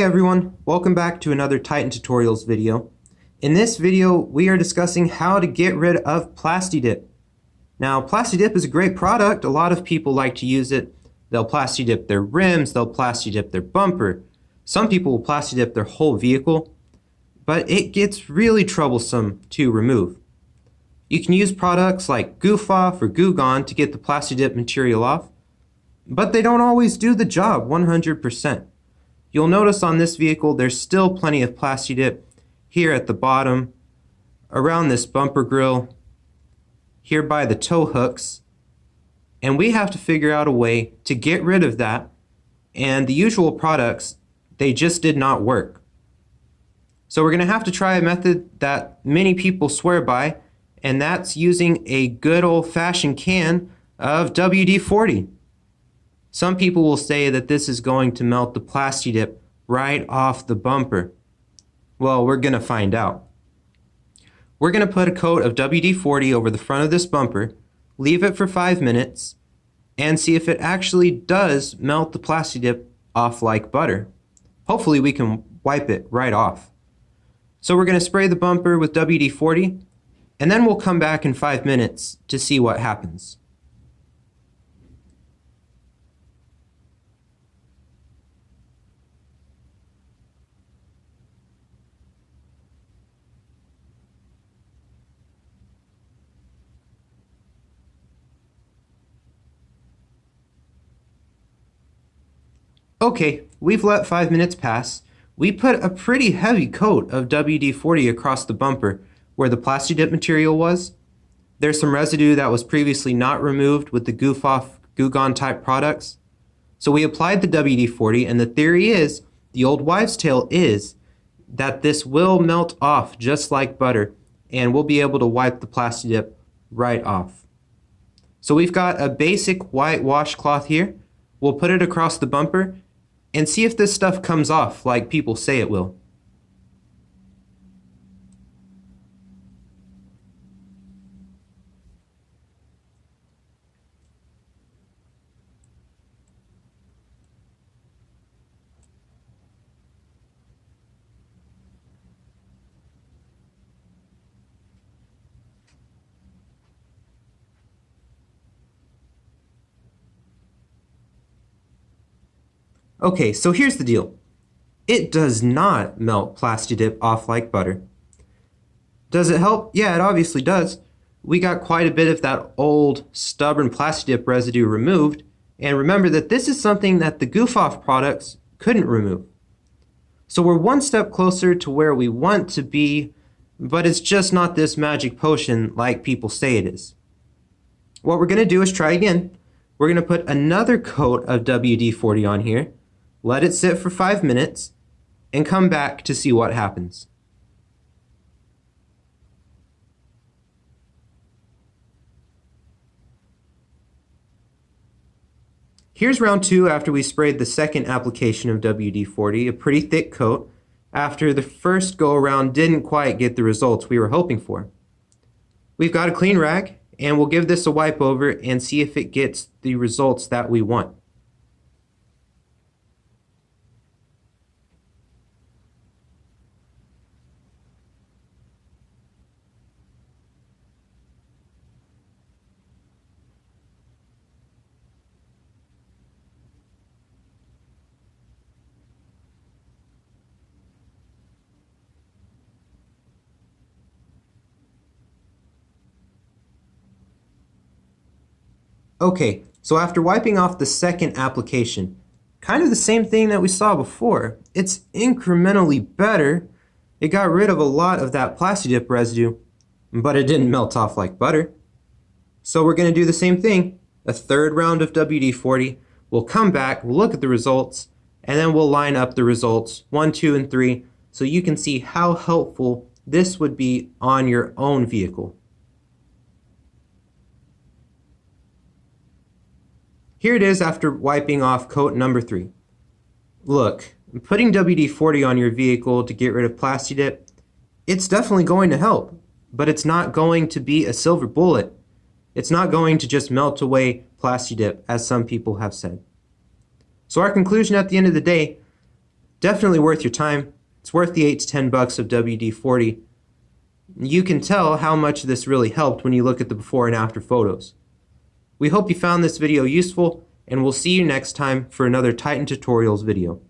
everyone, welcome back to another Titan Tutorials video. In this video, we are discussing how to get rid of Plasti Dip. Now, Plasti Dip is a great product. A lot of people like to use it. They'll Plasti Dip their rims, they'll Plasti Dip their bumper. Some people will Plasti Dip their whole vehicle, but it gets really troublesome to remove. You can use products like Goof Off or Goo Gone to get the Plasti Dip material off, but they don't always do the job 100%. You'll notice on this vehicle there's still plenty of Plasti Dip here at the bottom, around this bumper grill, here by the tow hooks, and we have to figure out a way to get rid of that, and the usual products, they just did not work. So we're going to have to try a method that many people swear by, and that's using a good old-fashioned can of WD-40. Some people will say that this is going to melt the Plasti Dip right off the bumper. Well, we're going to find out. We're going to put a coat of WD-40 over the front of this bumper, leave it for 5 minutes, and see if it actually does melt the Plasti Dip off like butter. Hopefully we can wipe it right off. So we're going to spray the bumper with WD-40, and then we'll come back in 5 minutes to see what happens. Okay, we've let 5 minutes pass. We put a pretty heavy coat of WD-40 across the bumper where the Plasti Dip material was. There's some residue that was previously not removed with the Goof Off, Goo Gone type products. So we applied the WD-40, and the theory is, the old wives' tale is, that this will melt off just like butter, and we'll be able to wipe the Plasti Dip right off. So we've got a basic white washcloth here. We'll put it across the bumper and see if this stuff comes off like people say it will. Okay, so here's the deal. It does not melt Plasti Dip off like butter. Does it help? Yeah, it obviously does. We got quite a bit of that old, stubborn Plasti Dip residue removed, and remember that this is something that the Goof Off products couldn't remove. So we're one step closer to where we want to be, but it's just not this magic potion like people say it is. What we're going to do is try again. We're going to put another coat of WD-40 on here, let it sit for 5 minutes, and come back to see what happens. Here's round 2 after we sprayed the second application of WD-40, a pretty thick coat, after the first go around didn't quite get the results we were hoping for. We've got a clean rag, and we'll give this a wipe over and see if it gets the results that we want. Okay, so after wiping off the second application, kind of the same thing that we saw before. It's incrementally better. It got rid of a lot of that Plasti Dip residue, but it didn't melt off like butter. So we're going to do the same thing. A third round of WD-40. We'll come back, we'll look at the results, and then we'll line up the results 1, 2, and 3 so you can see how helpful this would be on your own vehicle. Here it is after wiping off coat number 3. Look, putting WD-40 on your vehicle to get rid of Plasti Dip, it's definitely going to help, but it's not going to be a silver bullet. It's not going to just melt away Plasti Dip, as some people have said. So our conclusion at the end of the day, Definitely worth your time. It's worth the 8 to 10 bucks of WD-40. You can tell how much this really helped when you look at the before and after photos. We hope you found this video useful, and we'll see you next time for another Titan Tutorials video.